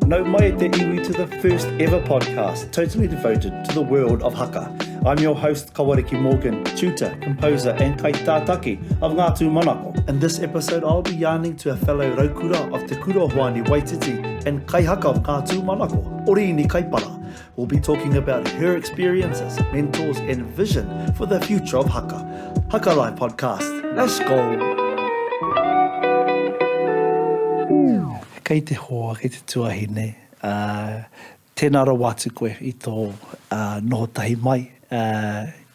No mai te iwi to the first ever podcast totally devoted to the world of haka. I'm your host, 𝙃𝘼𝙆𝘼, tutor, composer and kaitātaki of 𝙃𝘼𝙆𝘼. In this episode, I'll be yarning to a fellow raukura of Te Kurohoani Waititi and kaihaka of 𝙃𝘼𝙆𝘼, Oriini Kaipara. We'll be talking about her experiences, mentors and vision for the future of haka. Haka Live Podcast. Let's go! Kei te hoa, kei te tuahine, tēnā rā wātu koe I tō noho tahi mai.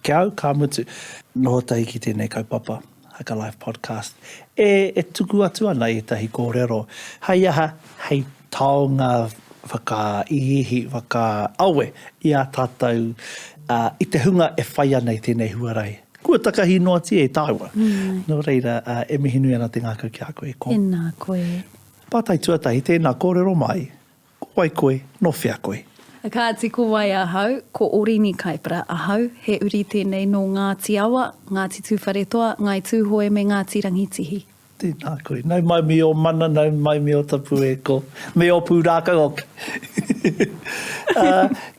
Kia au, ka mutu, noho tahi ki tēnei kaupapa, Haka Live Podcast. E tuku atu ana I tahi kōrero. Hei aha, hei taonga whakaihi, whakaawe I a tātou I te hunga e whai ana I tēnei huarai. Kua takahi noa ti e tāua. Nō reira, e mihi nui ana te ngākau ki a koe ko. Tēnā koe. Pātai tuatahi, tēnā kōrero mai, ko wai koe, no whia koe. Kāti ko wai ahau, ko Oriini Kaipara ahau, he uri tēnei no Ngāti awa, Ngāti tūwharetoa, ngai tūhoe me Ngāti rangitihi. Tēnā koe, nau mai mi o mana, nau mai mi o tapu e ko, me o pūrākau oke.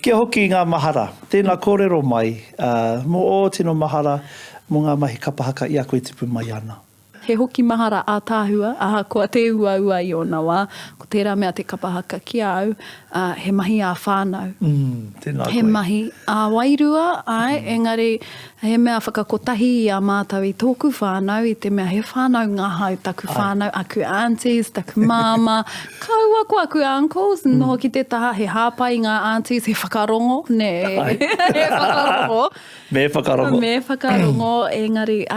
Kia hoki ngā mahara, tēnā kōrero mai, mo o tino mahara, mo ngā mahi kapahaka I a koe tipu mai ana. He hoki mahara a tāhua, aha koa te ua I ona wā, ko tērā mea te kapahaka ki au, he mahi a whānau. Tēnā koe. He mahi a wairua, engari he mea whakakotahi I a mātau I tōku whānau, I te mea he whānau ngahau, taku whānau, aku aunties, taku māma, kaua ko aku uncles, noho ki te taha, he hāpai ngā aunties, he whakarongo, ne, he whakarongo. Me whakarongo. Me whakarongo, engari,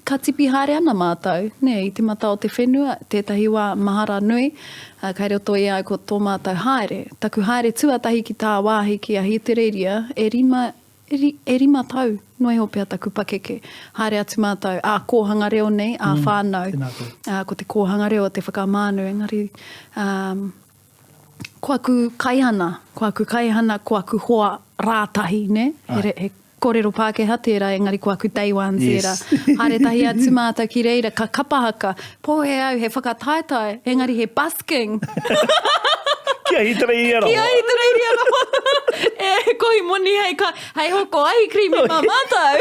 ka tipi haere ana mātau, ne, I te mata o te whenua, tētahi wā mahara nui, kai roto I ai ko tō mātau haere. Taku haere tuatahi ki tā wāhi ki a hitereiria, e rima tau, noi ho pia taku pakeke. Haere atu mātau, a kōhanga reo nei, a whānau. Ko te kōhanga reo, te whakamānu, engari, ko aku kaihana, ko aku hoa rātahi, ne? He kōrero Pākehā tērā, engari ko aku day one tērā. Haere tahi atu mātau ki reira, ka kapahaka, pōhe au, he whakataetai, engari he busking. Kia hitereiria roho. Kia hitereiria roho. E kohi moni hei hoko ahi krimi mā mātau.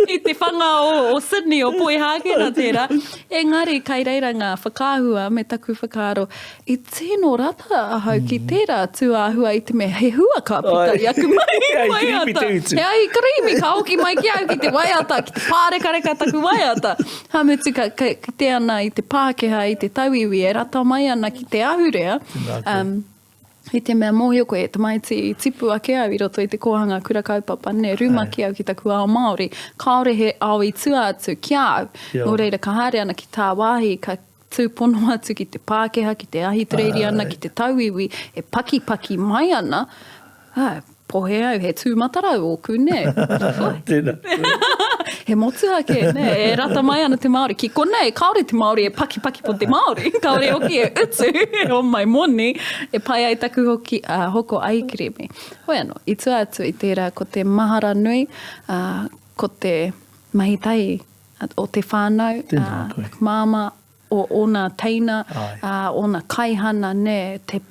I te whanga o Sydney o Poihākena tērā. Engari kai reira ngā whakāhua me taku whakaaro. I tēnō rata ahau ki tērā tuāhua I te mea he hua ka pita I aku mai waiata. He ahi krimi ka hoki mai ki au ki te waiata, ki te pārekareka taku waiata. Hamutu ki te ana I te Pākehā, I te tauiwi, e rata mai ana ki te ahurea. I te mea mōhio koe, te maiti I tipu ake au I roto I te kohanga kura kaupapa, ne ruma ki au ki taku ao Māori, kaore he ao I tua atu ki au. Nō reira ka haere ana ki tā wāhi, ka tūpono atu ki te Pākehā, ki te ahitereiri ana, ki te tauiwi, e paki mai ana. Pohe au, he tūmatarau oku, ne? Tēnā. He motu ake, ne? E rata mai ana te Māori. Ki konei, kaore te Māori e paki po te Māori. Kaore hoki e utu o mai moni. E pai ai taku hoki hoko aikirimi. Hoi anō, I tua atu I tērā ko te mahara nui, ko te mahitai o te whānau, māma o ona teina, ona kaihana, ne? Te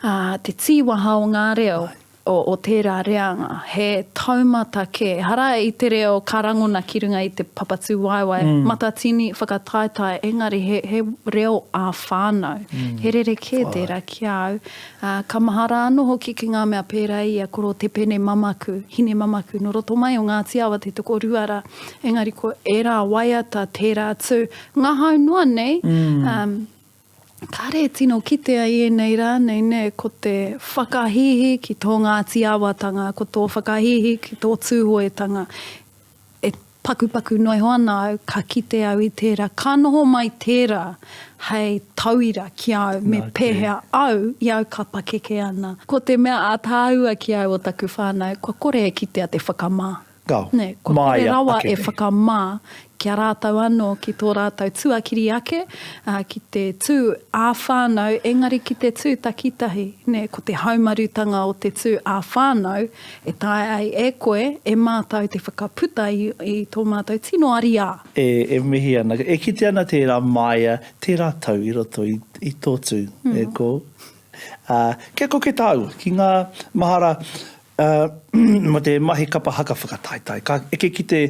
te tīwaha o ngā reo o tērā reanga, he taumata ke. Hara I te reo karangona ki runga I te papatū waiwai, matatini whakataetai, engari he reo a whānau. He rere ke tērā ki au. Ka mahara anō hoki ki ngā mea pērā ia koro te pene mamaku, hine mamaku, no roto mai o Ngāti awa te toko ruara, engari ko e rā waiata tērā tū. Ngā hau noa nei, Kare tino kitea I nei rā, nei ne, ko te whakahihi ki tō Ngāti awatanga, ko tō whakahihi ki tō tūhoetanga. E paku noi hoana au, ka kite au I tērā, ka noho mai tērā, hei tauira ki au, me pēhea au, I au ka pakeke ana. Ko te mea a tāua ki au o taku whānau, ko kore e kitea te whakamā. Gau. Ne, ko kore rawa e whakamā kia rātau anō ki tō rātau tuakiri ake, ki te tū ā-whānau, engari ki te tū takitahi, ne, ko te haumarutanga o te tū ā-whānau, e tae ai e koe, e mātau te whakaputa i tō mātau tino ariā. E mihi ana. E kite ana tērā maia, tērā tau i roto i tō tū, e ko. Kia ko ke tau, ki ngā mahara, mo te mahi kapa haka whakataitai. Ka eke ki te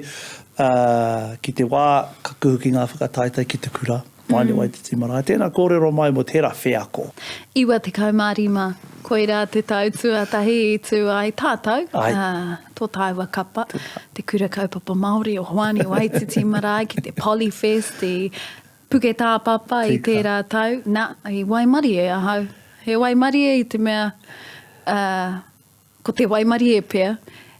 wā, ka kuhu ki ngā whakataitai ki te kura. Maini wai te timara. Tēnā kōrero mai mo tērā wheako. Iwa te kaumārima, koira te tau tuatahi i tū ai tātou. Tō taiwa kapa, te kura kaupapa Māori o Hoani Waititi Marae, ki te Polyfest, i puke tāpapa i tērā tau. Nā, i Waimarie ahau. He Waimarie i te mea, ko te Waimarie pia,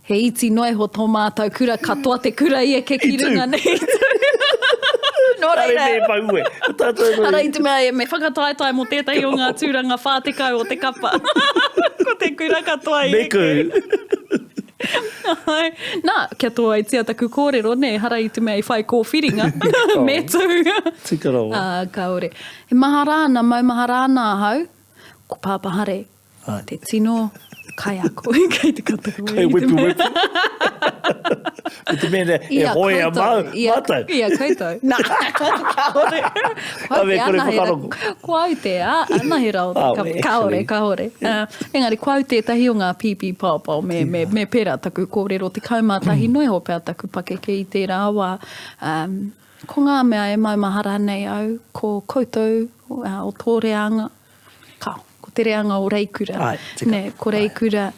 he iti noe ho tō mātou kura katoa te kura i eke ki runga nei. Nō reira. Ara i te mea, me whakataetai mo tētahi o ngā tūranga whātekau o te kapa. Ko te kura katoa i eke. Nā, kia toa i tia taku kōrero, ne, hara i te mea i whai kōwhiringa. Me tū. Tika rawa. Kaore. He maharāna, mau maharāna hau, ko pāpahare, te tino kai ako, kei te kataku. Kei wepu. Te mene, e hoi a mātau. Ia koutou. Nā, kaore. Kuau te ana he rau. Kaore. Engari, kuau tētahi o ngā pipi pāpau me pera taku kōrero te kaumātahi noe ho pēr taku pakeke i tērā wā. Ko ngā mea e mau mahara nei au, ko koutou o tō reanga, te reanga o Reikura. Ne, ko Reikura,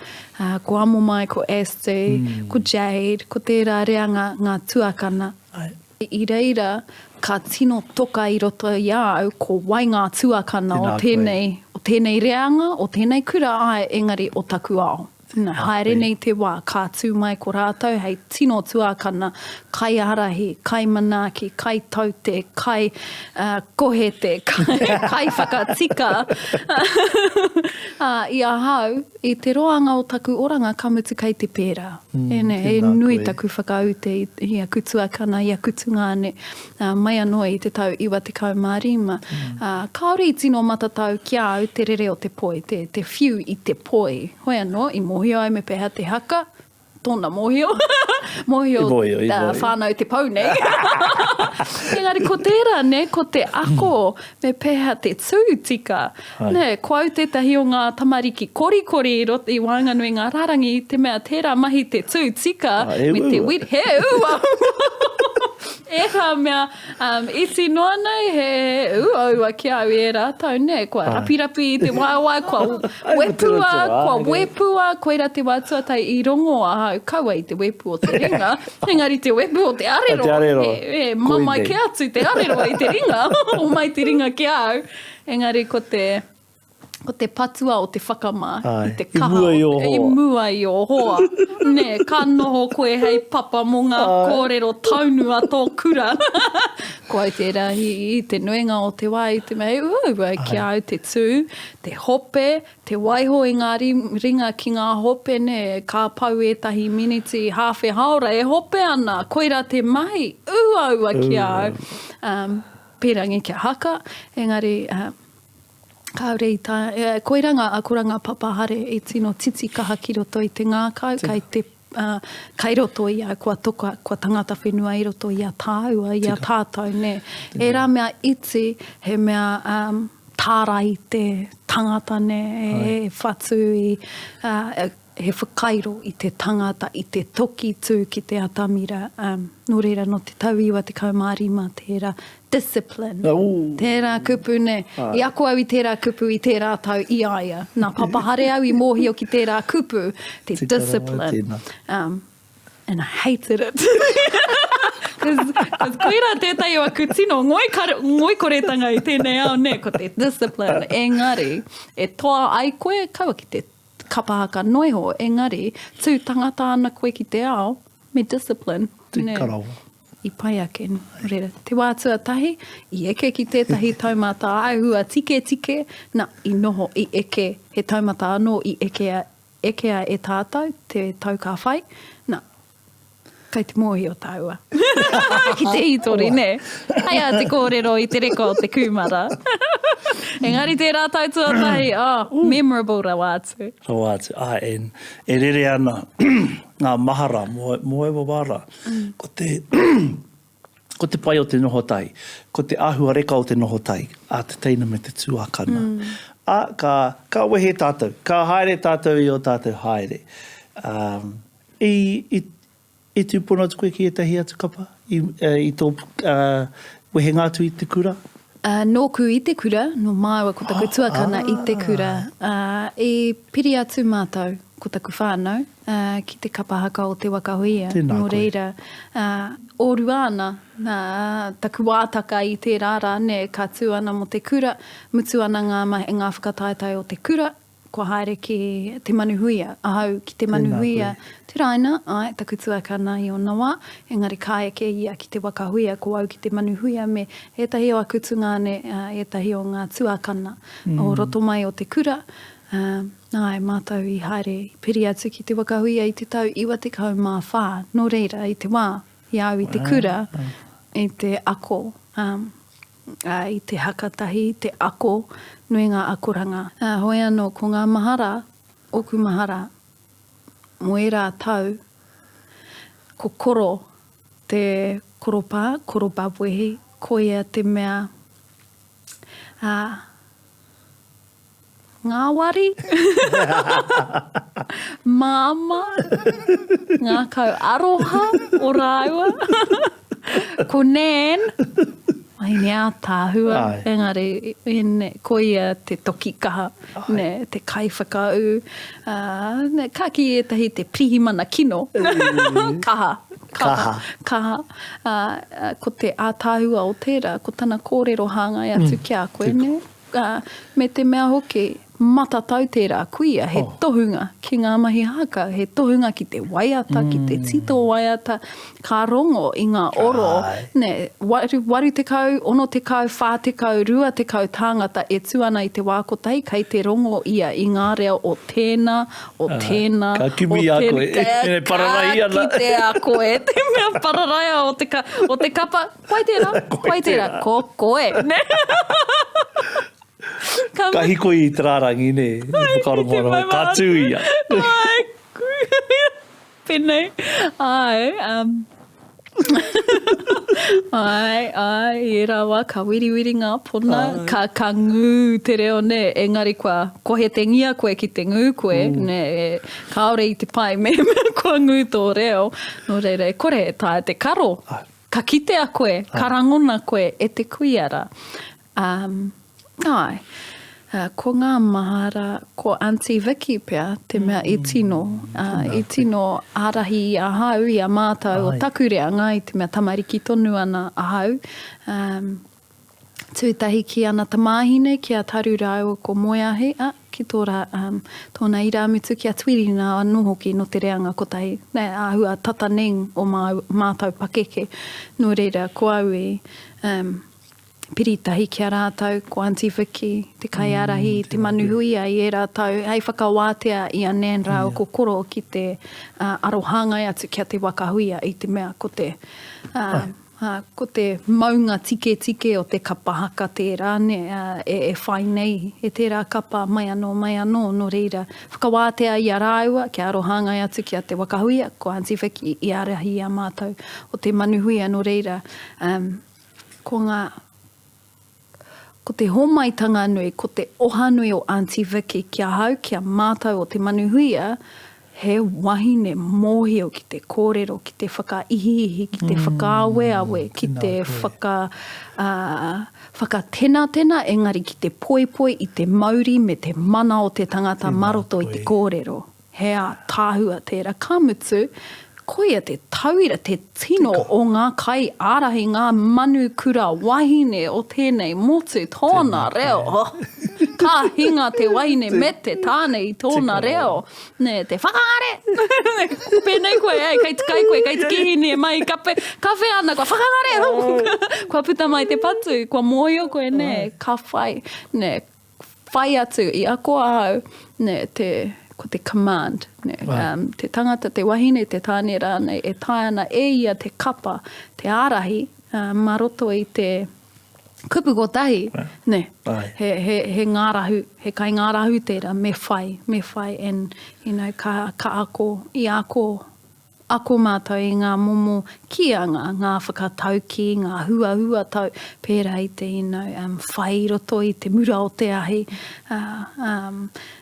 ko amo mai, ko Esther, ko Jade, ko tērā reanga ngā tuakana. I reira, ka tino toka i roto i au, ko wai ngā tuakana o tēnei reanga, o tēnei kura ai, engari o taku ao. Haere nei te wā, kā tū mai ko rātou, hei tino tuakana, kai arahi, kai manaki, kai taute, kai kohete, kai whakatika. I ahau, i te roanga o taku oranga kamutu kei te pērā. E nui taku whakaute i a kutuakana, i a kutungane. Mai anō i te tau iwa te kaumārima. Kaori i tino matatau kia au te rere o te poi, te whiu i te poi. Hoi anō, i mohio ai me peha te haka, tōna mohio. Mohio whānau te pau nei. Engari, ko tērā, ne, ko te ako me peha te tūtika. Ne, kuau tētahi o ngā tamariki korikori i Wainganui ngā rarangi, te mea tērā mahi te tūtika, me te wit, he ua. Eka mea, iti noa nei he uaua ki au e rātau, ne, kua rapirapi i te wāwai, kua wepua, koira te wātua tai i rongo ahau, kaua i te wepu o te ringa, engari te wepu o te arero, mamai ke atu te arero i te ringa, o mai te ringa ki au, engari ko te patua o te whakamā, i te kaha, i mua i o hoa. Ne, ka noho koe hei papa mo ngā kōrero taunu a tō kura. Koe te rahi i te nuenga o te wai, te mei ua ki au te tū, te hope, te waiho i ngā ringa ki ngā hope, ne, ka pau e tahi miniti hawhi haora, e hope ana, koira te mai, ua ki au. Pērangi kia haka, engari, kaore i tā, koiranga a kuranga papahare i tino titi kaha ki roto i te ngākau, kai roto i a kua toka, kua tangata whenua i roto i a tāua, i a tātou, ne. E rā mea iti, he mea tāra i te tangata, ne, e whatu i, he whakairo i te tangata, i te toki tū ki te atamira. Nō reira no te tauiwa te kaumārima, tērā discipline. Tērā kupu, ne. I ako au i tērā kupu i tērā tau i aia. Nā papahare au i mōhio ki tērā kupu, te discipline. And I hated it. Because koira tētai o a kutino, ngoi koretanga i tēnei au, ne, ko te discipline. Engari, e toa ai koe, kaua ki te kapahaka noiho, engari, tū tangata ana koe ki te ao, me discipline. Te karawa. I pai ake, reira. Te wātua tahi, i eke ki tētahi taumata ahua tike, na, i noho, i eke, he taumata anō, i ekea e tātou, te tau ka whai, na. Kai te mōhi o taua. Ki te hitori, ne? Hei a te kōrero i te reko o te kumara. Engari tērā tau tuatahi, memorable rawa atu. Rawa atu. E rere ana ngā mahara, moe wawara. Ko te pai o te nohotai, ko te āhua reka o te nohotai, a te teina me te tuakana. Ka wehe tātou, ka haere tātou i o tātou haere. I tūpuna atu koe ki etahi atu kapa? I tō wehe ngātu i te kura? Nōku i te kura, no māua ko taku tuakana i te kura. E piri atu mātou ko taku whānau ki te kapa haka o te wakahuia. Nō reira, oru ana taku wātaka i te rāra, ne ka tū ana mo te kura, mutu ana ngā whakataetai o te kura, ko haere ki te manuhuia, ahau ki te manuhuia. Te raina, taku tuakana i o nawa, engari kāeke ia ki te wakahuia, ko au ki te manuhuia me etahi o akutunga etahi o ngā tuakana o roto mai o te kura. Mātou i haere, piri atu ki te wakahuia i te tau 94 no reira i te wā, i au i te kura, i te ako, i te hakatahi, te ako, nui ngā akoranga. Hoi anō, ko ngā mahara, oku mahara, mo e rā tau, ko koro te koropa wehi, ko ia te mea, ngā wari, māma, ngā kau aroha o rāua, ko nen, mai nea tāhua, engari, ko ia te toki kaha, te kai whakau, ka ki etahi te prihimana kino, kaha. Ko te ātāhua o tērā, ko tana kōrero hāngai atu kia koe, me te mea hoki, mata tau tērā kuia, he tohunga ki ngā mahi haka, he tohunga ki te waiata, ki te tito waiata, ka rongo i ngā oro, waru te kau, ono te kau, whā te kau, rua te kau tāngata e tuana i te wākotai, kai te rongo ia i ngā reo o tēnā, ka kimi a koe, e pararai ana. Ka ki te a koe, te mea pararaia o te kapa, koe tērā, ko koe, ne? Ka hiko i terarangi, ne? Ka tūia. Pēnei. I rawa, ka wiriwiri ngā pona, ka ngū te reo, ne? Engari ko he te ngia koe ki te ngū koe, ne? Kaore i te pai, me kua ngū tō reo. No reire, kore tā te karo. Ka kite a koe, ka rangona koe, e te kuiara. Ko ngā mahara, ko Auntie Vicky pia, te mea i tino arahi i ahau i a mātau o takureanga i te mea tamariki tonu ana ahau. Tūtahi ki ana tamāhine, ki a taru rau ko moeahe, ki tōna iramutu ki a tuirina anō hoki no te reanga kotahi. Ahua tataneng o mātau pakeke. Nō reira, ko au i piritahi ki a rātau, ko Auntie Vicky, te kai arahi, te manuhuia i e rātau, hei whakawātea i a nen rau ko koro ki te arohangai atu kia te wakahuia i te mea ko te maunga tike o te kapa haka tērā, e whai nei e tērā kapa mai anō, no reira. Whakawātea i a rāua, ki a arohangai atu kia te wakahuia, ko Auntie Vicky i arahi i a mātau o te manuhuia, no reira. Ko te homaitanga nui, ko te oha nui o Auntie Vicky kia hau, kia mātau o te manuhuia, he wahine mōhio ki te kōrero, ki te whakaihihi, ki te whakaaweawe, ki te whakatena, engari ki te poipoi i te mauri me te mana o te tangata maroto i te kōrero. Hea tāhua tērā kamutu, koia te tauira, te tino o ngā kai ārahi, ngā manu kura wahine o tēnei motu, tōna reo. Ka hinga te wahine me te tāne i tōna reo. Ne, te whakangare. Pēnei koe, kai te kai koe, kai te kihine mai, kawhi ana, kua whakangare. Kua puta mai te patu, kua mōio koe, ne, ka whai. Ne, whai atu i a koa hau, ne, te ko te command. Te tangata, te wahine, te tāne rānei, e tae ana e ia te kapa, te ārahi, maroto i te kupu kotahi, he ngārahu, he kai ngārahu tērā, me whai, and, ka ako mātou i ngā momo kianga, ngā whakatauki, ngā hua tau, pērā i te whai roto i te mura o te ahi,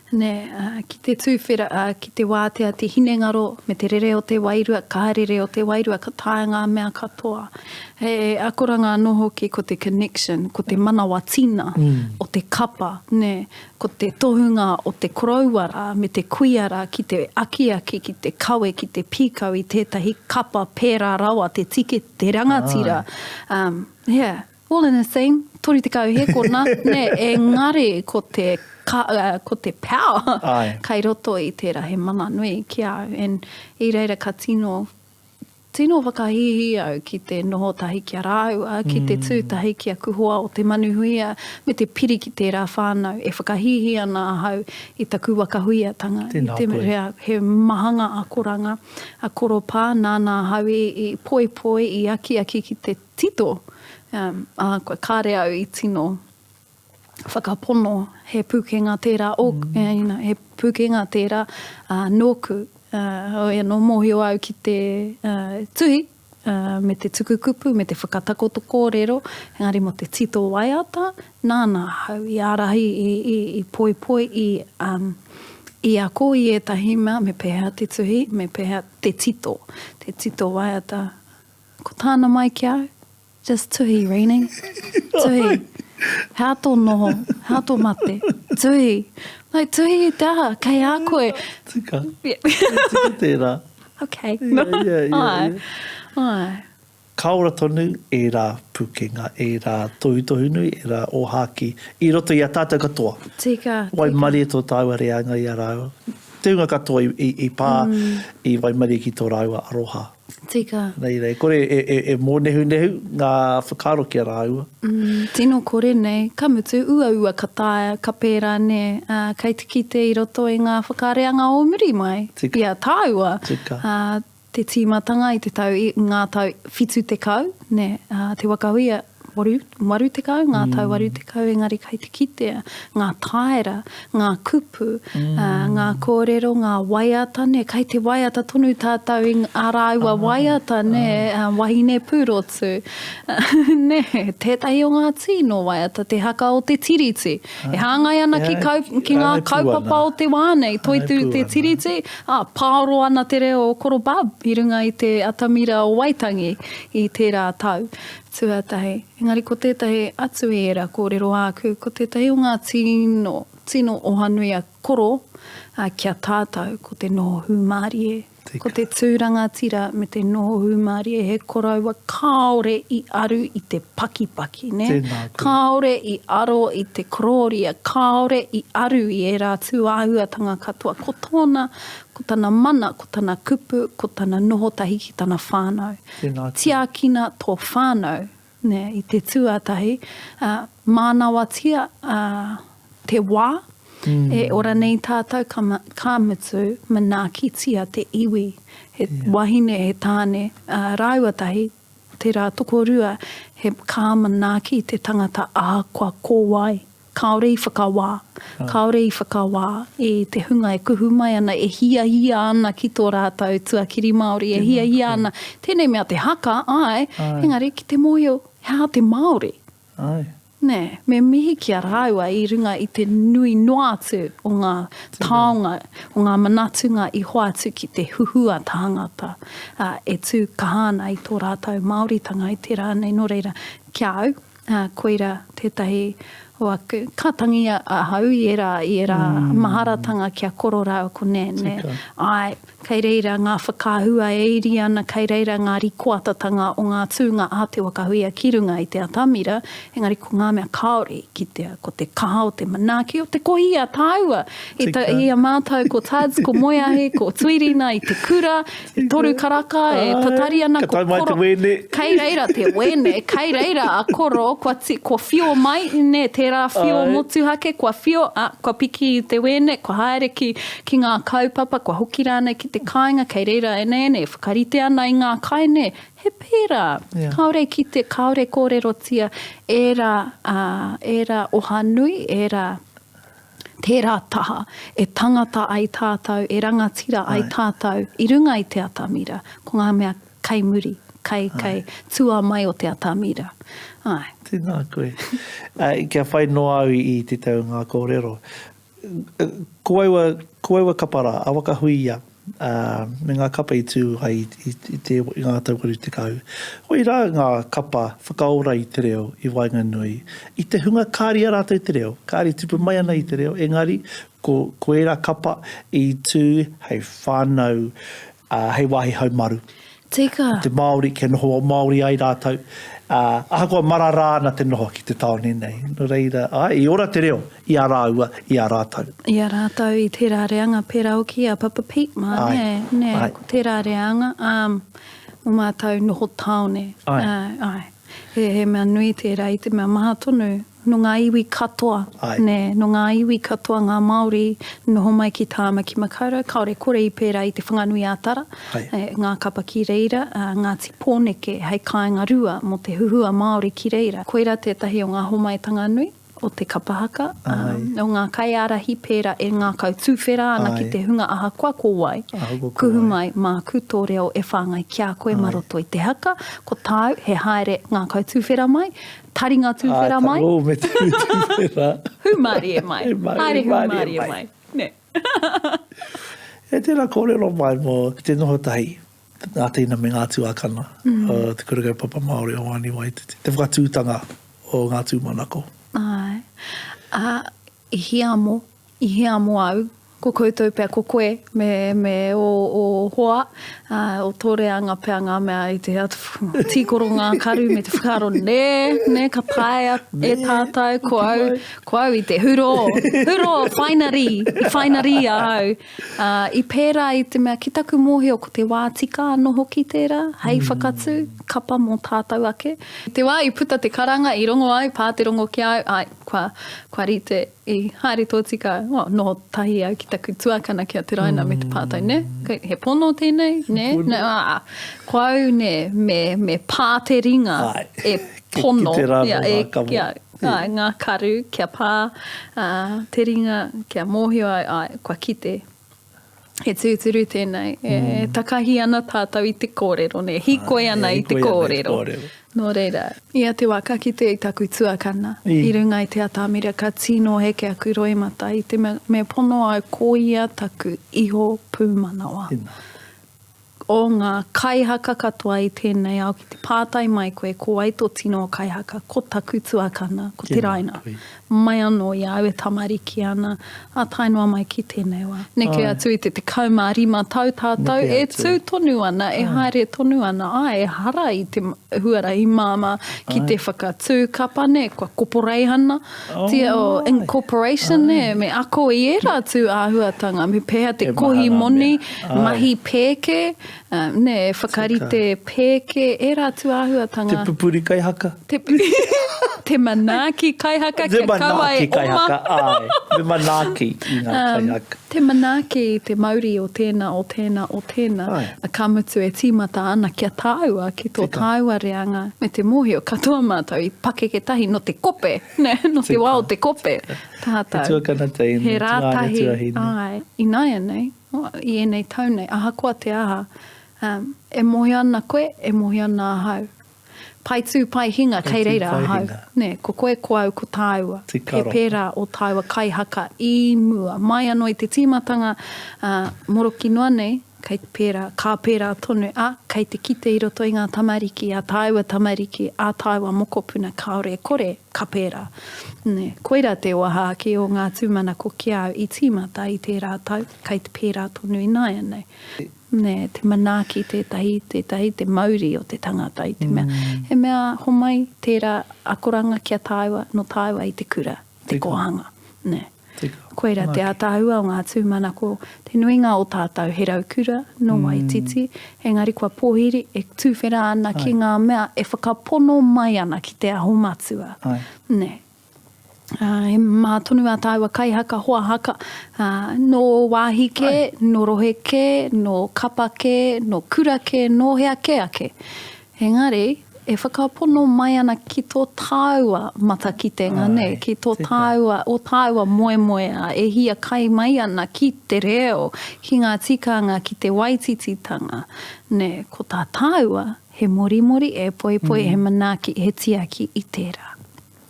ki te tūwhera, ki te wātea, te hinengaro, me te rere o te wairua, ka rere o te wairua, ka tae ngā mea katoa. Akoranga noho ki ko te connection, ko te manawa tina, o te kapa, ko te tohunga o te korauara, me te kuiara, ki te aki, ki te kawe, ki te pīkau, i tētahi kapa pērā rawa, te tike, te rangatira. All in the same, tori te kau he kona, engari ko te power kai roto i tērā he mana nui ki au. And I reira ka tino whakahihi au ki te noho tahi kia rau, ki te tūtahi kia kuhoa o te manuhuia, me te piri ki tērā whānau, e whakahihi ana hau i taku wakahuiatanga. I te rea, he mahanga akoranga, a koropā, nāna hau i poi, i aki ki te tito. Koe kāre au i tino whakapono he pukenga tērā he pukenga tērā nōku no mohio au ki te tuhi me te tukukupu, me te whakatakoto kōrero, engari mo te tito waiata, nāna hau i ārahi i poi i ako i etahi mea, me pēhea te tuhi, me pēhea te tito waiata. Ko tāna mai ki au? Just tuhi, Rini. Tuhi. Hāto noho, hāto mate. Tuhi. Like, tuhi i taha, kei a koe. Tika tērā. Okay. Ai. Kaora tonu e rā pukenga, e rā tohutohunu, e rā ohaki, I roto I a tātou katoa. Tika. Wai mari e tō tāua reanga I a rāua. Te unga katoa I pā, I wai mari ki tō rāua aroha. Tika. Nei, kore e mō nehu ngā whakaro ki a rāua. Tino kore nei, ka mutu ua ka tae, ka pērā ne, kei te kite I roto I ngā whakareanga o muri mai. Tika. Ia tāua. Tika. Te tīmatanga I te tau, ngā tau whitu te kau, te wakahuia, waru te kau, ngā tau waru te kau, engari kei te kitea, ngā taera, ngā kupu, ngā kōrero, ngā waiata, kei te waiata tonu tātau I ārāua waiata, wahine pūrotu, tētai o ngā tino waiata, te haka o te tiriti, e hāngai ana ki ngā kaupapa o te wānei, toitu te tiriti, pāro ana te reo korobab, I runga I te atamira o waitangi I tērā tau. Tuatahi. Engari ko tētahi atu era kōrero āku, ko tētahi o ngā tino o hanuia koro kia tātou, ko te noho hūmārie. Ko te tūranga tira me te noho hūmārie, he koraua kaore I aru I te paki, Kaore I aro I te kororia, kaore I aru I e rā tūāhuatanga katoa. Ko tāna mana, ko tāna kupu, ko tāna noho tahi ki tāna whānau. Tiakina tō whānau, I te tuatahi, mānawa tia te wā, e ora nei tātou ka mutu manaki tia te iwi, he wahine he tāne, rauatahi, te rā tokorua, he ka manaki te tangata ākua kōwai. Kaore I whakawā, e te hunga e kuhu mai ana, e hia ana ki tō rātou tuakiri Māori, e hia ana. Tēnei mea te haka, engari ki te moio, hea te Māori. Me mihi ki a rāua I runga I te nui noatu o ngā taonga, o ngā manatunga I hoatu ki te huhua tāngata. E tū kahana I tō rātou Māoritanga I te rānei no reira. Kia au, koira tētahi o aku, ka tangi a hau I era maharatanga kia koro rau ko kei reira ngā whakahua e iri ana, kei reira ngā rikoatatanga o ngā tūnga a te wakahuia ki runga I te atamira, engari ko ngā mea kaore kitea, ko te kaha o te manaki, o te kohia tāua, I a mātou ko Tads, ko Moeahe, ko Tuirina, I te kura, I toru karaka, e tatari ana ko koro, kei reira te wene, kei reira a koro, ko whio mai, te pērā whio motu hake, kua whio, kua piki i te wene, kua haere ki ngā kaupapa, kua hoki rānei ki te kāinga, kei reira e whakarite ana i ngā kaine, he pērā. Kaore ki te kaore kōrerotia, era ohanui, tērā taha, e tangata ai tātou, e rangatira ai tātou, i runga i te atamira, ko ngā mea kaimuri, kai tua mai o te atamira. Ai. Tēnā koe. Kia whai noa au i te tau ngā kōrero. Koewa kapara, awaka hui ia, me ngā kapa i tū ai i ngā taukaru te kau. Hoi rā ngā kapa whakaora i te reo i Wainganui. I te hunga kāri a rātou te reo, kāri tupu mai ana i te reo, engari ko e rā kapa i tū hei whānau, hei wahi haumaru. Tika. Te Māori, kia noho o Māori ai rātou. Aha kua mara rāna te noho ki te taone nei. No reira, i ora te reo, i a rāua, i a rātou. I a rātou i te rāreanga pērā oki a Papa Pete, ko te rāreanga, o mātou noho taone. Ai. He mea nui tērā i te mea maha tonu, no ngā iwi katoa, no ngā iwi katoa ngā Māori, noho mai ki tāma ki makaurau, kaore kore i pērā i te whanganui ātara, ngā kapa ki reira, ngā tipōneke, hei kāinga rua, mo te huhua Māori ki reira. Koira tētahi o ngā homaitanga nui, o te kapahaka, o ngā kaiarahi pērā e ngā kautūwhera ana ki te hunga aha kua kōwai. Kuhu mai mā kūtō reo e whāngai kia koe maroto i te haka, ko tāu he haere ngā kautūwhera mai, taringa tūwhera mai. O me tūwhera. Humari e mai. Haere humari e mai. Ne. E tēnā kōrero mai mō te noho tahi. Ngā teina me ngā tuakana. Te kurukau papa Māori o Wani Waititi. Te whakatūtanga o ngā tūmanako. Ai. I hiamo au, ko koutou pia ko koe, me o hoa, o tōreanga pia ngā mea i te tīkoro ngā karu me te whakaro, ka paia e tātou, ko au i te huro, whainari a au. I pērā i te mea ki taku mōhio ko te wātika noho ki tērā, hei whakatu, kapa mō tātou ake. Te wā i puta te karanga i rongo au, pā te rongo ki au, ai, kua rite i haere tōtika, noho tahi au ki taku tuakana kia te raina me te pātai, ne? He pono tēnei, ne? Ko au, ne, me pā te ringa e pono. Ki te rāna ngā karu, kia pā te ringa, kia mōhio ai, kua kite. He tūturu tēnei, e takahi ana tātou i te kōrero, ne? Hikoi ana i te kōrero. Nō reira, ia te waka ki te i taku tuakana. I runga i te atamira, ka tino heke aku roimata i te me pono au ko ia taku iho pūmanawa. O ngā kaihaka katoa i tēnei au ki te pātai mai koe, ko aito tino o kaihaka, ko taku tuakana, ko te raina. Mai anō i au e tamariki ana, a tainua mai ki tēnei wā. Neke atu i te kaumārima tau tātou, e tū tonu ana, e haere tonu ana, e hara i te huara i māma ki te whakatūkapa, ne, kua koporei hana, tia o incorporation, ne, me ako i era tū āhuatanga, me pēha te kohi moni, mahi pēke, ne, whakarite pēke, e rā tu āhuatanga. Te pupuri kaihaka. Te manaki kaihaka, kia kawa e oma. Te manaki i ngā kaihaka. Te manaki, te mauri o tēnā. A kamutu e tīmata ana kia tāua, ki tō tāua reanga. Me te mōhio katoa mātou i pake ke tahi no te kope, ne, no te wā o te kope. Tātou. Te tuakana teine, he rātahi, i nai anei, i enei taunei, aha kua te aha. E mohi ana koe, e mohi ana ahau. Pai tū, pai hinga, kei reira ahau. Ne, ko koe ko au ko tāua. He pērā o tāua kaihaka i mua. Mai anō i te tīmatanga moroki noa nei, kei te pērā, kā pērā tonu, kei te kite i roto i ngā tamariki, a tāua tamariki, a tāua mokopuna, kaore kore, ka pērā. Ne, koira te waha ki o ngā tūmanako ki au i tīmata i te rātau, kei te pērā tonu i nai anei. Ne, te manaki tētahi, te mauri o te tangata i te mea. He mea homai tērā akoranga kia tāua, no tāua i te kura, te kohanga. Ne. Koira te ātāhua o ngā tūmanako, te nuinga o tātou he rau kura, no Waititi, engari kua pōhiri e tūwhera ana ki ngā mea e whakapono mai ana ki te aho matua. Ne. E maha tonu a tāua kai haka, hoa haka, no wāhike, no roheke, no kapake, no kurake, no hea ke ake. Engari, e whakapono mai ana ki tō tāua matakitenga nei, ki tō tāua, o tāua moe moe a e hia kai mai ana ki te reo, ki ngā tikanga, ki te waitititanga. Ne, ko tā tāua, he mori mori e poi poi he manaki, he tiaki I tērā.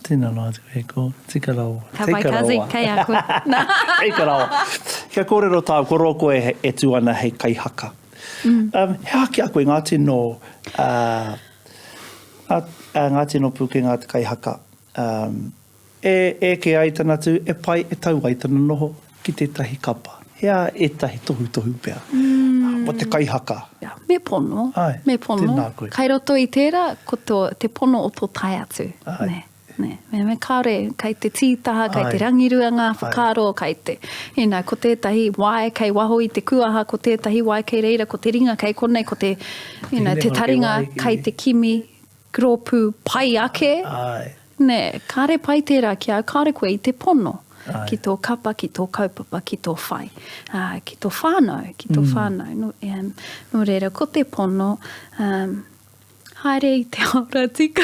Tēnā nā te koe ko, tika rawa. Ka vai kazi, kai a koe. Tika rawa. Kia kōrero tāu, ko roko e tu ana hei kai haka. He haki a koe ngā tino, ngā tino puke ngā te kai haka. E ke ai tana tu, e pai e tau ai tana noho ki te tahi kapa. Hea e tahi tohu tohu pea. Mo te kai haka. Me pono, me pono. Tēnā koe. Kai roto I tērā, ko te pono o tō tai atu. Me kaore, kai te tītaha, kai te rangiruanga, whakaro, kai te, ko tētahi wai, kai waho I te kuaha, ko tētahi wai kei reira, ko te ringa, kai konei, ko te, te taringa, kai te kimi, gropu, pai ake. Ne, kare pai tērā ki au, kare koe I te pono. Ki tō kapa, ki tō kaupapa, ki tō whai. Ki tō whānau, ki tō whānau. No reira, ko te pono, haere I te ora tika.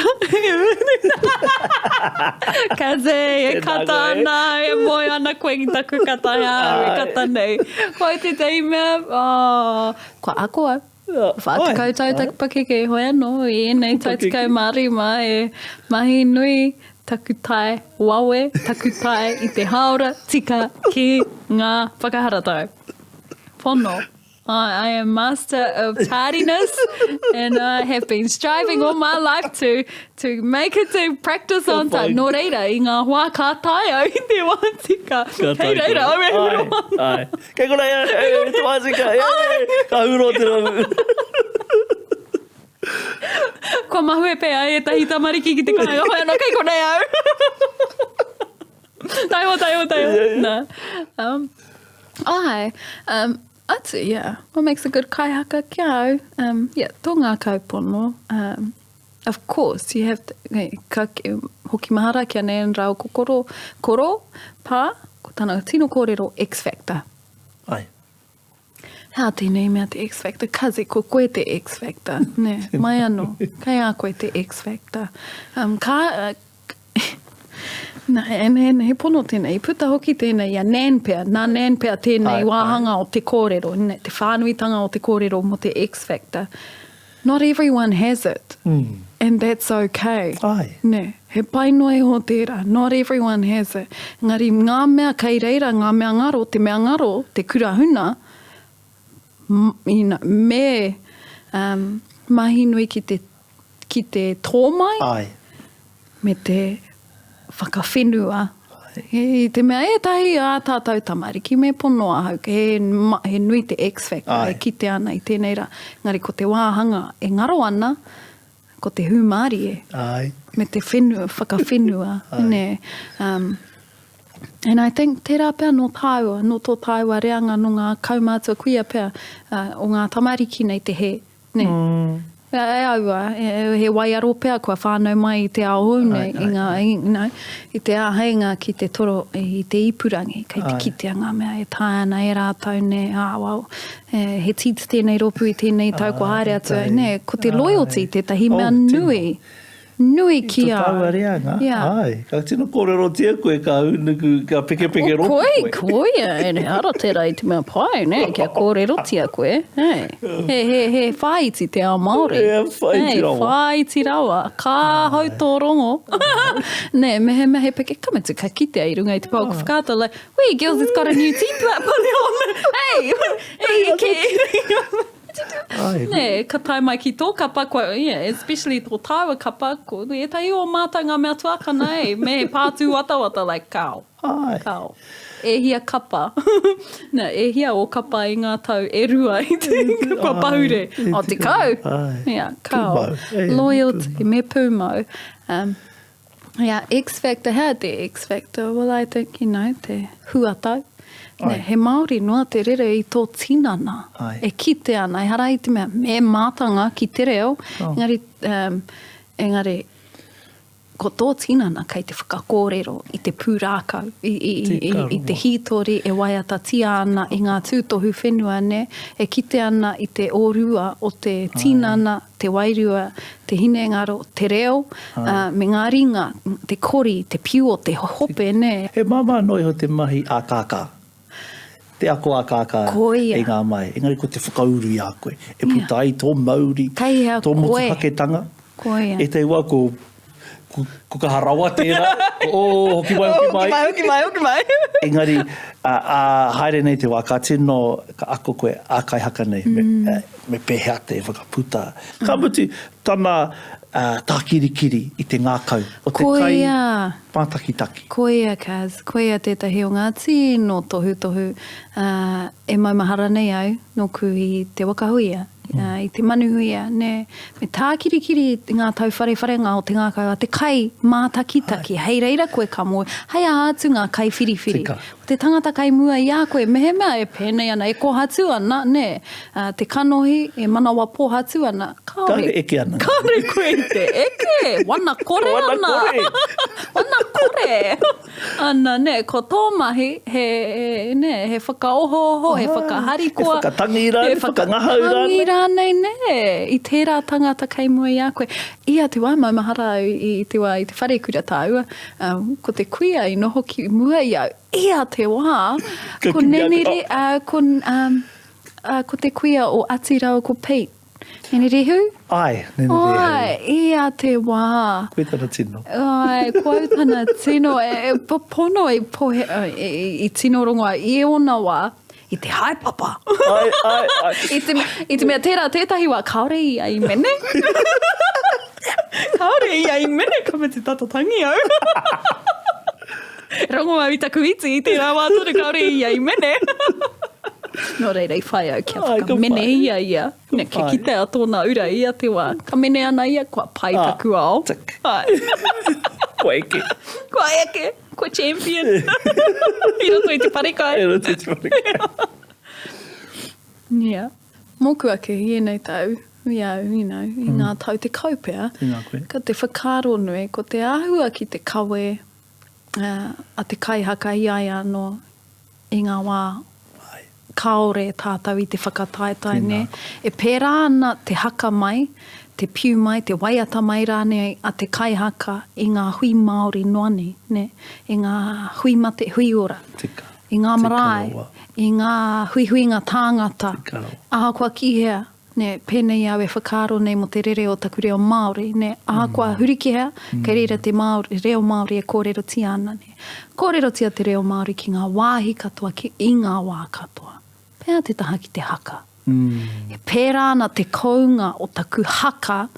Kaze, e kata ana, e moe ana koe ki taku kata e kata nei. Koe te teimea, ko akoa. Whātikau tau taku pakeke hoi anō, I nei tautikau marima e mahi nui taku tai wawe, taku tai I te haora tika ki ngā whakaharatau. Pono. I am master of tardiness and I have been striving all my life to make it to practice on time. Nō reira, I ngā hoa ka tai au I te wātika. Hei reira, au e huro. Ai. Kei kona ia, te wātika. Ka huro te ramu. Kua mahue pēa e tahi tamariki ki te kona hoi anō, kei kona au. Taiho. Nā. Atu, yeah. What makes a good kai haka kia au? Tō ngā kaupono. Of course, you have to, hoki mahara kia nei rau kokoro, koro, pā, ko tāna tino kōrero X Factor. Ai. Hea tēnei mea te X Factor, kaze, ko koe te X Factor. Ne, mai anō, kai a koe te X Factor. He pono tēnei, puta hoki tēnei ia nēnpea, nā nēnpea tēnei wāhanga o te kōrero, te whānuitanga o te kōrero mo te X Factor. Not everyone has it, and that's okay. Ne, he painoe ho tērā, not everyone has it. Ngari, ngā mea kei reira, ngā mea ngaro, te mea ngaro, te kurahuna, me mahi nui ki te tōmai, me te whakawhenua. He te mea e tahi a tātou tamariki me pono ahau, he nui te X Factor, e kite ana I tēnei rā. Ngari, ko te wāhanga e ngaro ana, ko te humari me te whakawhenua. Ne, and I think tērā pēr no tō tāua reanga no ngā kaumātua kuia pēr o ngā tamariki nei te he. Ne. E aua, he waiaro pēr kua whānau mai I te ao nei, I te āheinga ki te toro, I te ipurangi, kei te kitea ngā mea, e tāna e rātau ne, he tīta tēnei ropu I tēnei tau ko haere atu, ne, ko te loyalty, te tahi mea nui ki a. I tō tāua reanga, ai. Ka tino kōrero tia koe ka unuku, ka peke ropu koe. Koe, e ne ara tērā I te mea pai, ne, kia kōrero tia koe. He whaiti te ao Māori. Whaiti rawa. Whaiti rawa. Ka hau tō rongo. Ne, mehe peke kametu ka kitea I runga I te pau ko whakata, like, wee, girls, it's got a new teapot on. Hey, ne, ka tai mai ki tō kapa, especially tō tāua kapa, ko e tai o mātai ngā mea tuakana me he pātū wata, like, kao. E hia kapa. Ne, e hia o kapa I ngā tau e rua I te papahure. O te kau. Kao. Loyalty, me pūmau. X Factor, hea te X Factor? Well, I think, te huatau. Ne, he Māori noa te rere I tō tinana. E kite ana, e hara I te mea, me mātanga ki te reo. Engari, ko tō tinana kei te whakakōrero I te pūrākau, I te hitori e waiata tia ana I ngā tūtohu whenua ne, e kite ana I te ōrua o te tinana, te wairua, te hinengaro, te reo, me ngā ringa, te kori, te piu o te hope ne. He māma noi ho te mahi ākākā. Te ako ākākā e ngā mai. Engari ko te whakauru I a koe. E puta ai tō Māori, tō motuhaketanga. E te ua ko ka harawa tērā. Hoki mai. Engari, haere nei te wā, ka tino ka ako koe ākai haka nei, me pehea te whakaputa. Ka mutu, tana tākirikiri I te ngākau. O te kai pātakitaki. Koia, Kaz. Koia tētahi o ngā tino tohu. E maumahara nei au, noku I te wakahuia. I te manuhuia, ne, me tākirikiri ngā tau wharewharenga o te ngākau, a te kai mātakitaki, hei reira koe ka moe, hei ātu ngā kai whiriwhiri. O te tangata kai mua I a koe, mehe mea e pēnei ana, e kohatu ana, ne, te kanohi, e manawa pohatu ana, Kāre eke ana. Kāre koe te eke, wana kore ana. Wana kore. Ana, ne, ko tō mahi, he whakaoho, he whakaharikoa. He whakatangi rāne, whakangahau nei, ne, I tērā tangata kei mua I a koe. Ia te wai maumahara I te whare kura tāua, ko te kuia I noho ki mua I au. Ia te wā, ko nenere, ko te kuia o Atirau ko Pete. Nenere hu? Ai, nenere hu. Ai, ia te wā. Koe tana tino. Ai, koe tana tino. Pono pohe, I tino rongoa, I ona wā. I te haipapa. I te mea tērā tētahi wā, kaore I mene. Kaore I mene, ka me te tatatangi au. Rongoa I taku iti I tērā wā tōru kaore I mene. Nō reira I whai au kia whakamene ia. Ne, ke kite a tōna ura ia te wā. Ka mene ana ia, kua pai taku ao. Tik. Koe eke. Koe eke. Koe champion. I roto I te parekai. I roto I te parekai. Yeah. Moku ake, ienei tau. Ia, I ngā tau te kaupea. Ka te whakaro nui, ko te āhua ki te kawe, a te kai haka I ai anō, I ngā wā kaore tātau I te whakataetai ne. E pērā ana te haka mai, te piu mai, te waiata mai rāne a te kai haka I ngā hui Māori noani, ne. I ngā hui mate hui ora. Tika. I ngā marae, I ngā hui ngā tāngata. Aha kua kihea, ne, pēnei au e whakaro nei mo te rere o taku reo Māori, ne. Aha kua hurikihea, kei reira te Māori, reo Māori e kōrero tia ana, ne. Kōrero tia te reo Māori ki ngā wāhi katoa, ki I ngā wā katoa. Pēa te taha ki te haka. E pērā ana te kounga o taku haka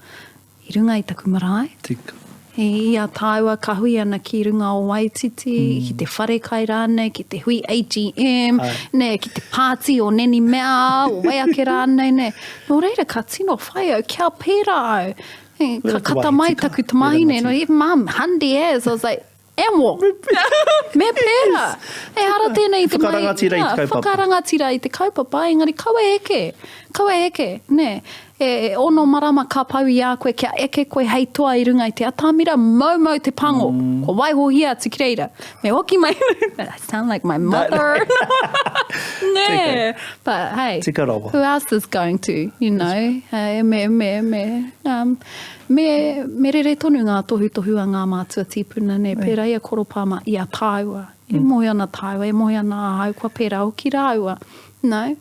I runga I taku marae. Tika. E ia tāua ka hui ana ki runga o Waititi, ki te wharekai rānei, ki te hui AGM, ne, ki te pāti o neni mea, o waiake rānei, ne. Nō reira ka tino whai au, kia pērā au. Ka kata mai taku tamahine, no, mum, handy as. I was like, Emo. Me pēra. E hara tēnei I te mai. Whakarangatira I te kaupapa. Whakarangatira I te kaupapa. Engari, kawe eke. Kawe eke. Ne. E ono marama ka pau I a koe kia eke koe hei toa I runga I te atamira mau te pango. Ko waiho hia tiki reira. Me oki mai. I sound like my mother. Ne. But hey, who else is going to, you know? Me rere tonu ngā tohu a ngā mātua tīpuna ne, pērā ia koropama I a tāua. E mohi ana tāua, e mohi ana ahau, kua pērā o ki rāua. No?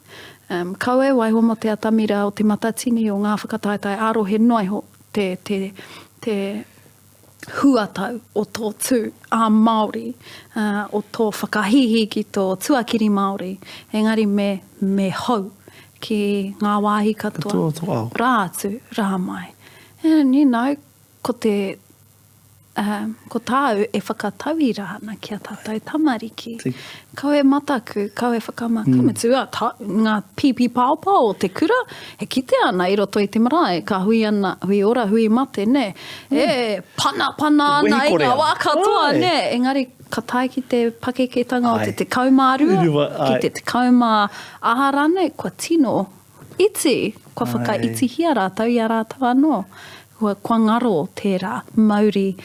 Kaue waiho mo te atamira o te matatini o ngā whakataetai arohe noiho te huatau o tō tū a Māori, o tō whakahihi ki tō tuakiri Māori. Engari me hau ki ngā wāhi katoa. Rātu, rāmai. And, you know, ko tāu e whakatawi rāna kia tātou tamariki. Kau e mataku, kau e whakamaka. Me tua, ngā pipi pāpā o te kura, he kite ana I roto I te marae. Ka hui ana, hui ora, hui mate, ne. E pana ana I ngā wā katoa, ne. Engari, ka tai ki te pakeketanga o te kaumārua, ki te kaumā aharane, kua tino iti, kua whaka iti hia rātau I a rātau anō. Kua ngaro tērā Māori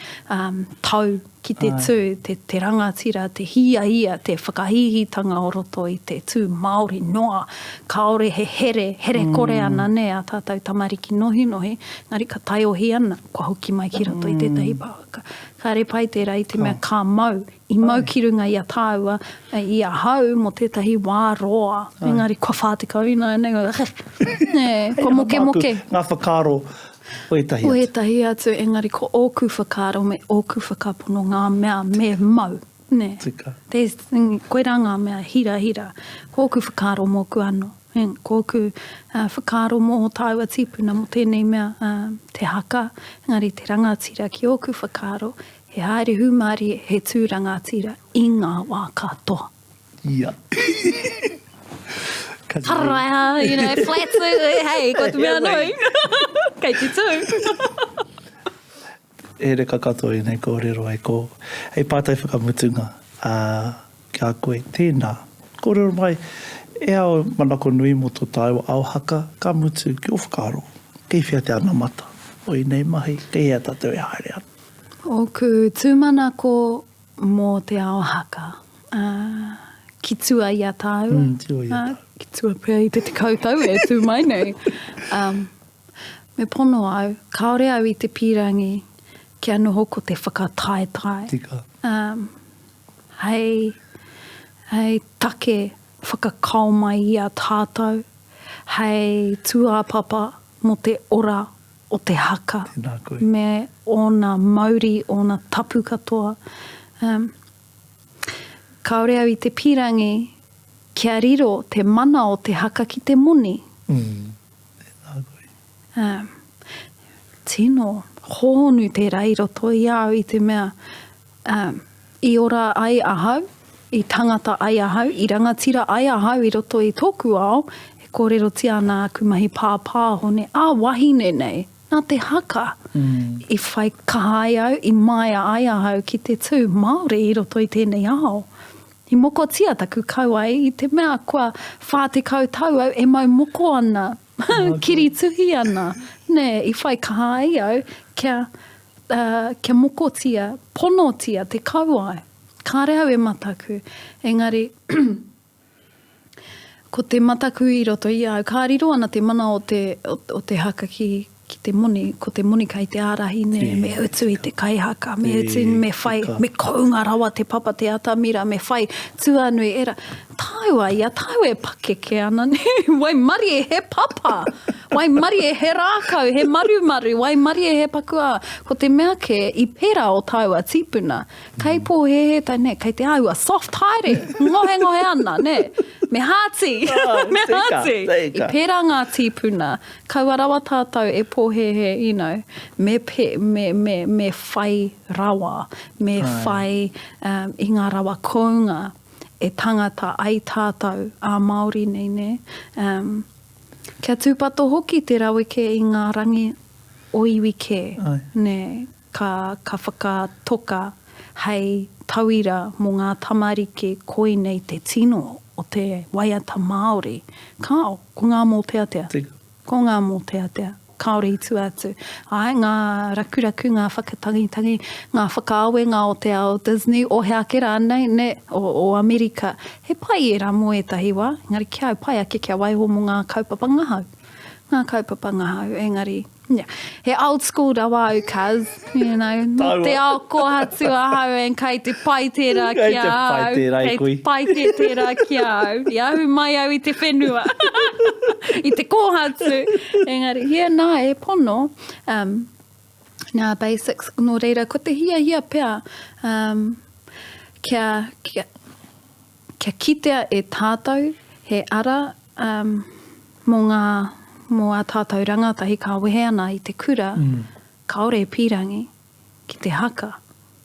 tau ki te tū, te rangatira, te hia, te whakahihitanga o roto i te tū Māori noa. Kaore he here kore ana ne a tātou tamariki nohi, ngari ka taiohi ana, kua hoki mai ki roto i tētahi pāwaka. Ka re pai tērā i te mea kā mau, i mau ki runga i a tāua, i a hau mo tētahi wā roa. Engari kua whātikau ina, kua moke. Ngā whakaro. Oetahi atu, engari ko ōku whakaro me ōku whakapono ngā mea me mau. Ne. Tika. Koe rā ngā mea hira. Ko ōku whakaro mōku anō. Ko ōku whakaro mō tāua tipuna mo tēnei mea te haka. Engari te rangatira ki ōku whakaro. He haere humari he tū rangatira i ngā wā katoa. Ia. Taraia, flats, hey, ko te mea noi. Kei te tū. Ere ka katoa nei ko rero ai ko. Hei pātai whakamutunga ki a koe. Tēnā. Ko rero mai, e au manako nui mo tō tāua au haka, ka mutu ki o whakaro. Kei whia te ana mata. Oi nei mahi, kei ea tātou e haere ana. Oku tūmanako mō te ao haka. Ki tua i a tāua. Tua i a tāua. Ki tua pēr i te kautau e tū mai nei. Me pono au, kaore au i te pirangi ki anoho ko te whakatai. Tika. Hei take whakakau mai i a tātou. Hei tuapapa mo te ora o te haka. Tēnā koe. Me ona Māori, ona tapu katoa. Kaore au i te pirangi kia riro te mana o te haka ki te moni. Tēnā koe. Tino, hōnu te rei roto i au i te mea i ora ai ahau, i tangata ai ahau, i rangatira ai ahau i roto i tōku ao, e kōrero tia nā aku mahi pāpā hone, wahine nei, nā te haka. I whai kahai au, i maia ai ahau ki te tū Māori i roto i tēnei ao. I moko tia taku kau ai, i te mea kua whāte kau tau au, e mau moko ana, kiri tuhi ana. Ne, i whai kahai au, kia moko tia, pono tia, te kau ai. Kāre au e mataku. Engari, ko te mataku i roto i au, kā riro ana te mana o te haka ki te moni, ko te moni kai te ārahi ne, me utu i te kai haka, me utu, me whai, me kounga rawa te papa te atamira, me whai tuanui era. Tāua ia, tāua e pakeke ana, ne? Wai mari e he papa, wai mari e he rākau, he maru, wai mari e he pakua. Ko te mea ke i pera o tāua tipuna, kai pō he tai ne, kai te aua soft haere, ngohe ana, ne? Me hāti, me hāti. I pera ngā tipuna, kauarawa tātou e pō he, you know, me whai rawa, me whai i ngā rawa kounga, e tangata ai tātou a Māori nei ne. Kia tūpato hoki te raweke i ngā rangi o iwi ke, ne, ka whakatoka hei tauira mō ngā tamariki koi nei te tino o te waiata Māori. Kao, ko ngā mō teatea. Ko ngā mō teatea. Kaore i tu atu. Ai, ngā rakuraku, ngā whakatangi, ngā whakaawe, ngā o te ao Disney, o he ake rānei, ne, o Amerika. He pai e ramo e tahiwa, ngari kia au pai ake kia waiho mo ngā kaupapa ngahau. Ngā kaupapa ngahau, engari, yeah. He old school rawa au, cuz, you know, no te ao kohatu ahau, en kai te pai tērā kia au. Kei te pai tērā kia au. I ahu mai au i te whenua. I te kohatu. Engari, hia nā e pono, nā basics, no reira, ko te hia pea, kia kitea e tātou, he ara, mō a tātou rangatahi ka wehe ana i te kura, kaore e pirangi, ki te haka,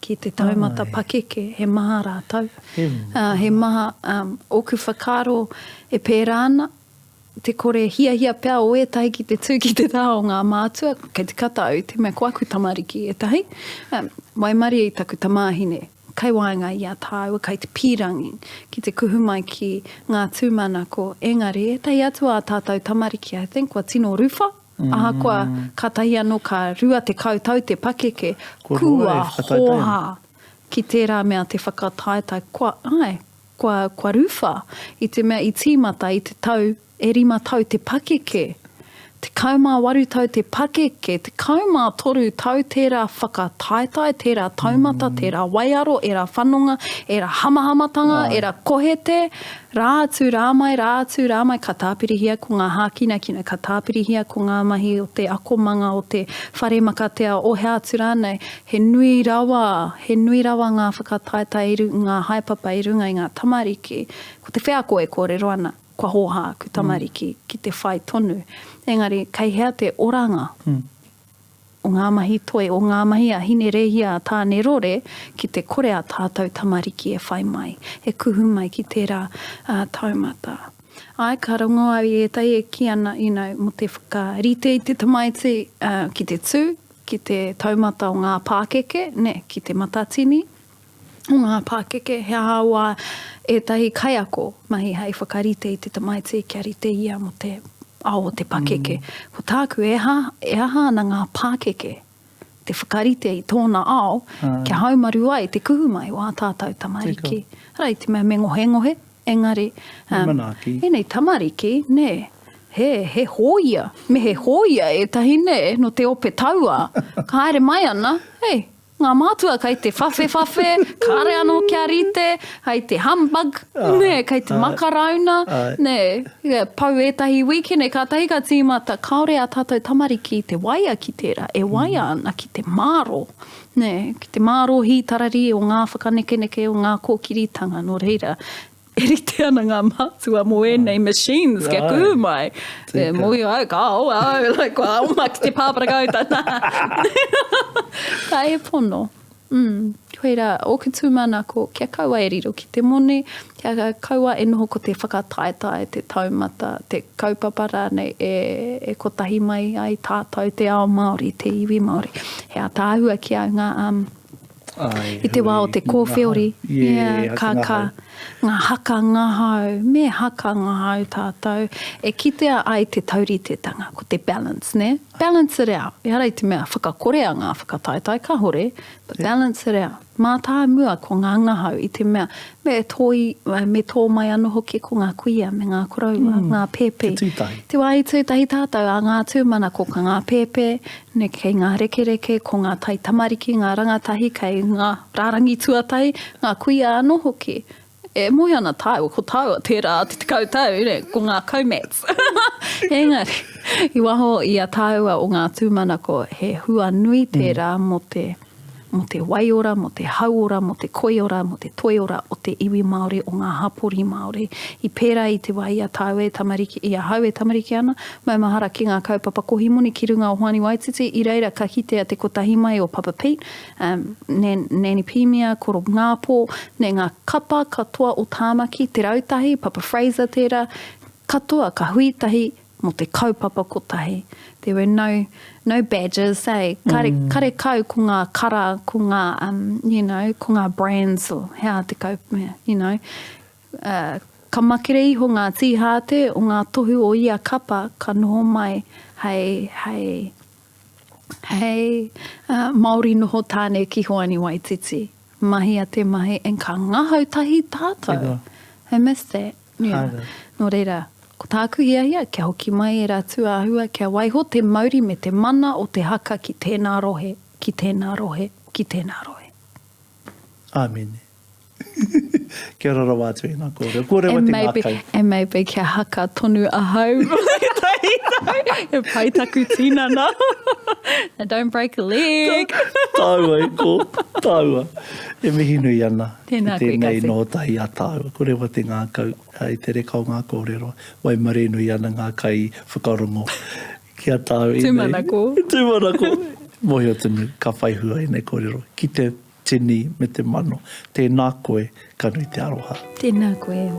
ki te taumata pakeke, he maha rātau. He maha oku whakaro e pērā ana, te kore hia pea o etahi ki te tū ki te tao ngā mātua, kei te kata au, te mea ko aku tamariki etahi. Wai mari i taku tamāhine, kai wainga i a tāua, kai te pirangi, ki te kuhumai ki ngā tūmana ko engari, e tai atua a tātou tamariki, I think, wa tino ruwha, Ahakoa katahi anō ka rua te kautau te pakeke, kua hoha ki tērā mea te whakataetai. Kua ruwha i te mea i tīmata i te tau, e 5 tau te pakeke. Te 8 tau te pakeke, te 3 tau tērā whakataetai, tērā taumata, tērā waiaro, e rā whanonga, e rā hamahamatanga, e rā kohete, rā atu rā mai, ka tāpirihia ko ngā hākinakina, ka tāpirihia ko ngā mahi o te akomanga, o te whare makatea, o he atu rānei, he nui rawa ngā whakataetai, ngā haipapa i runga i ngā tamariki, ko te whea koe kōrero ana. Kua hoha ku tamariki ki te whai tonu. Engari, kei hea te oranga o ngā mahi toi, o ngā mahi a hine rehia a tāne rore, ki te kore a tātou tamariki e whai mai, e kuhu mai ki tērā taumata. Ai, ka rongoa i e tai e ki ana, mo te whakarite i te tamaiti ki te tū, ki te taumata o ngā pākeke, ki te matatini, o ngā pākeke, he hawa e tahi kaiako mahi hei whakarite i te tamaiti kia rite ia mo te ao te pakeke. Ko tāku e aha ana ngā pākeke, te whakarite i tōna ao, kia haumaru ai te kuhu mai o a tātou tamariki. Rai te mea me ngohe, engari, e nei tamariki, he hoia, me he hoia e tahi no te ope taua, ka haere mai ana, ngā mātua kai te whawhe, kare anō kia rite, kai te humbug, kai te makarauna, pau etahi wikene, ka tahi ka tīmata, kaore a tātou tamariki te waia ki tērā, e waia ana ki te māro, ki te māro hi tarari o ngā whakaneke o ngā kōkiritanga, no reira, e rite ana ngā mātua mo enei machines kia kuhu mai. Mui au, kua auma ki te pāpara kautana. Ka e pono. Koeira, o ke tūmana ko kia kaua e riro ki te mone, kia kaua e noho ko te whakataetai, te taumata, te kaupapara nei e kotahi mai ai tātou te ao Māori, te iwi Māori. He a tāhua ki au ngā i te wā o te kōwhiori, ka ngā haka ngā hau, me haka ngā hau tātou, e kitea ai te tauritetanga, ko te balance, Balance it out. I harai te mea whakakorea ngā whakataetai ka hore, but balance it out. Mā tā mua ko ngā ngahau i te mea, me tō mai anu hoki ko ngā kuia, me ngā koraua, ngā pēpē. Te wā i tūtahi tātou a ngā tūmana ko ka ngā pēpē, kei ngā rekereke, ko ngā tai tamariki, ngā rangatahi, kei ngā rārangi tuatahi, ngā kuia anu hoki. E mohi ana tāua, ko tāua tērā te kautau, ko ngā kaumats. Engari, i waho i a tāua o ngā tūmana ko he hua nui tērā mo te waiora, mo te hauora, mo te koiora, mo te toiora o te iwi Māori o ngā hapori Māori. I pērā i te wai a tāu e tamariki, i a hau e tamariki ana, mai mahara ki ngā kaupapa kohimoni ki runga o Hoani Waititi, i reira ka hitea te kotahi mai o Papa Pete, Nani Pimia, koro ngāpō, ne ngā kapa katoa o tāmaki, te rautahi, Papa Fraser tērā, katoa ka huitahi mo te kaupapa kotahi. There were no badges, kare kau ko ngā kara, ko ngā, ko ngā brands, o hea te kau, ka makere iho ngā tīhāte o ngā tohu o ia kapa, ka noho mai hei Māori noho tāne ki Hoani Waititi. Mahi a te mahi, en ka ngahau tahi tātou. I missed that. No reira. Ko tāku ia, kia hoki mai e rā tuāhua, kia waiho te mauri me te mana o te haka ki tēnā rohe, ki tēnā rohe, ki tēnā rohe. Āmene. Kia rara wātu i nā kōreo. Kōreo wa te ngā kai. And maybe kia haka tonu ahau. E pai taku tīna nā. Don't break a leg. Tāua e ko, tāua. E mihi nui ana. Tēnā koe tēnei kasi. no tahi a tāua. Kore wa te ngā kau, i te rekau ngā kōrero. Wai mare nui ana ngā kai whakarongo. Kia tāu i nei. Tūmana ko. Tūmana ko. Mohi o tunu, ka whaihua i nei kōrero. Ki te tini me te mano. Tēnā koe, ka nui te aroha. Tēnā koe.